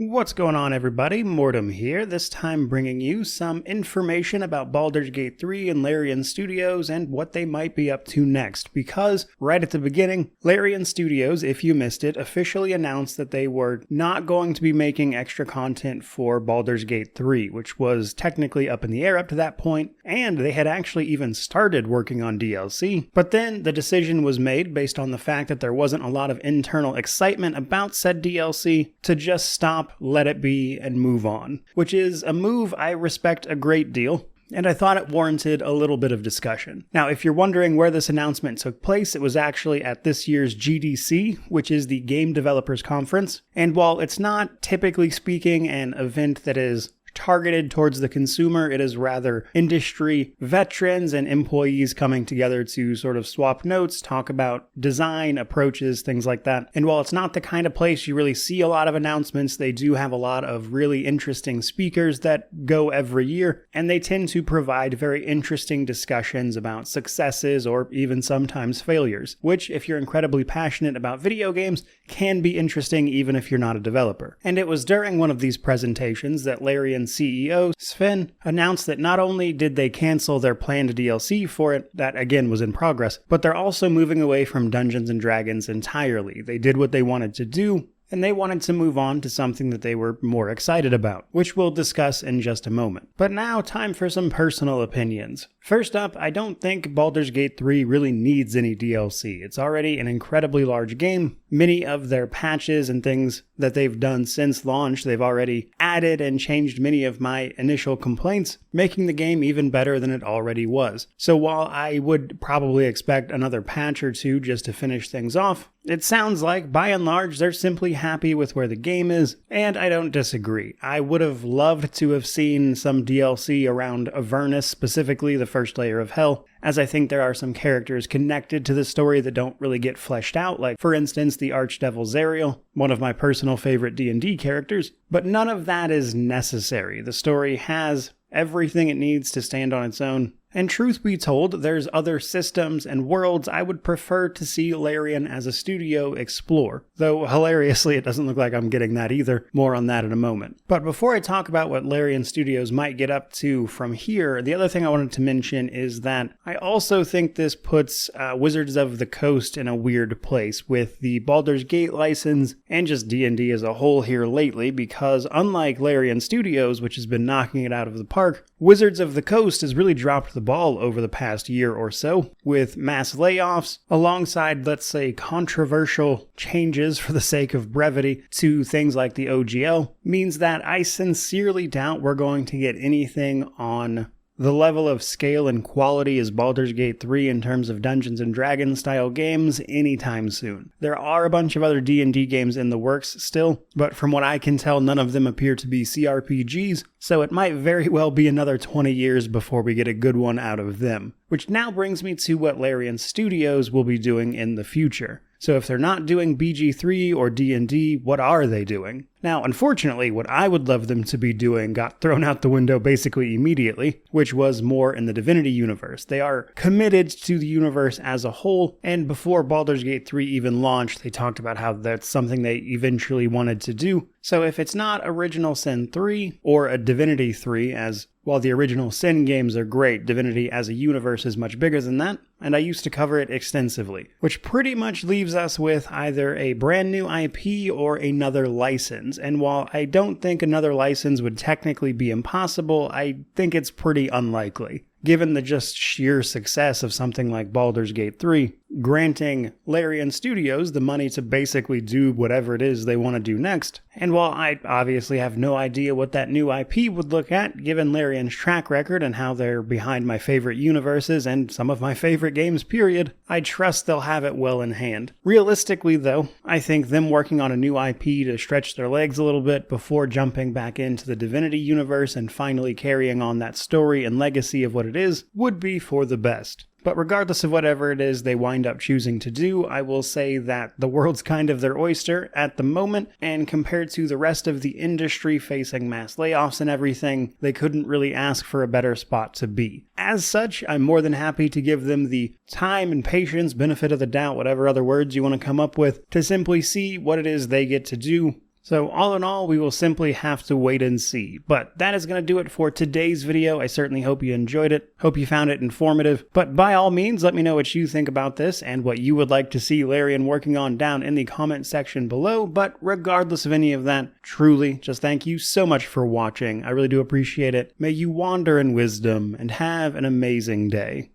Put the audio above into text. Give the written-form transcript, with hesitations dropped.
What's going on, everybody? Mortem here, this time bringing you some information about Baldur's Gate 3 and Larian Studios and what they might be up to next, because right at the beginning, Larian Studios, if you missed it, officially announced that they were not going to be making extra content for Baldur's Gate 3, which was technically up in the air up to that point, and they had actually even started working on DLC, but then the decision was made based on the fact that there wasn't a lot of internal excitement about said DLC to just stop, let it be, and move on, which is a move I respect a great deal, and I thought it warranted a little bit of discussion. Now, if you're wondering where this announcement took place, it was actually at this year's GDC, which is the Game Developers Conference, and while it's not, typically speaking, an event that is targeted towards the consumer, it is rather industry veterans and employees coming together to sort of swap notes, talk about design, approaches, things like that. And while it's not the kind of place you really see a lot of announcements, they do have a lot of really interesting speakers that go every year, and they tend to provide very interesting discussions about successes or even sometimes failures, which, if you're incredibly passionate about video games, can be interesting even if you're not a developer. And it was during one of these presentations that Larian CEO Sven announced that not only did they cancel their planned DLC for it, that again was in progress, but they're also moving away from Dungeons & Dragons entirely. They did what they wanted to do, and they wanted to move on to something that they were more excited about, which we'll discuss in just a moment. But now, time for some personal opinions. First up, I don't think Baldur's Gate 3 really needs any DLC. It's already an incredibly large game. Many of their patches and things that they've done since launch, they've already added and changed many of my initial complaints, making the game even better than it already was. So while I would probably expect another patch or two just to finish things off, it sounds like, by and large, they're simply happy with where the game is, and I don't disagree. I would have loved to have seen some DLC around Avernus, specifically the first layer of Hell, as I think there are some characters connected to the story that don't really get fleshed out, like, for instance, the Archdevil Zariel, one of my personal favorite D&D characters, but none of that is necessary. The story has everything it needs to stand on its own. And truth be told, there's other systems and worlds I would prefer to see Larian as a studio explore. Though, hilariously, it doesn't look like I'm getting that either. More on that in a moment. But before I talk about what Larian Studios might get up to from here, the other thing I wanted to mention is that I also think this puts Wizards of the Coast in a weird place with the Baldur's Gate license and just D&D as a whole here lately, because unlike Larian Studios, which has been knocking it out of the park, Wizards of the Coast has really dropped the ball over the past year or so, with mass layoffs, alongside, let's say, controversial changes for the sake of brevity to things like the OGL, means that I sincerely doubt we're going to get anything on the level of scale and quality as Baldur's Gate 3 in terms of Dungeons & Dragons style games anytime soon. There are a bunch of other D&D games in the works still, but from what I can tell, none of them appear to be CRPGs, so it might very well be another 20 years before we get a good one out of them. Which now brings me to what Larian Studios will be doing in the future. So if they're not doing BG3 or D&D, what are they doing? Now, unfortunately, what I would love them to be doing got thrown out the window basically immediately, which was more in the Divinity universe. They are committed to the universe as a whole, and before Baldur's Gate 3 even launched, they talked about how that's something they eventually wanted to do. So if it's not Original Sin 3 or a Divinity 3, as while the original Sin games are great, Divinity as a universe is much bigger than that, and I used to cover it extensively, which pretty much leaves us with either a brand new IP or another license. And while I don't think another license would technically be impossible, I think it's pretty unlikely. Given the just sheer success of something like Baldur's Gate 3, granting Larian Studios the money to basically do whatever it is they want to do next. And while I obviously have no idea what that new IP would look at, given Larian's track record and how they're behind my favorite universes and some of my favorite games, period, I trust they'll have it well in hand. Realistically, though, I think them working on a new IP to stretch their legs a little bit before jumping back into the Divinity universe and finally carrying on that story and legacy of what it is would be for the best. But regardless of whatever it is they wind up choosing to do, I will say that the world's kind of their oyster at the moment, and compared to the rest of the industry facing mass layoffs and everything, they couldn't really ask for a better spot to be. As such, I'm more than happy to give them the time and patience, benefit of the doubt, whatever other words you want to come up with, to simply see what it is they get to do, So all in all, we will simply have to wait and see. But that is going to do it for today's video. I certainly hope you enjoyed it. Hope you found it informative. But by all means, let me know what you think about this and what you would like to see Larian working on down in the comment section below. But regardless of any of that, truly, just thank you so much for watching. I really do appreciate it. May you wander in wisdom and have an amazing day.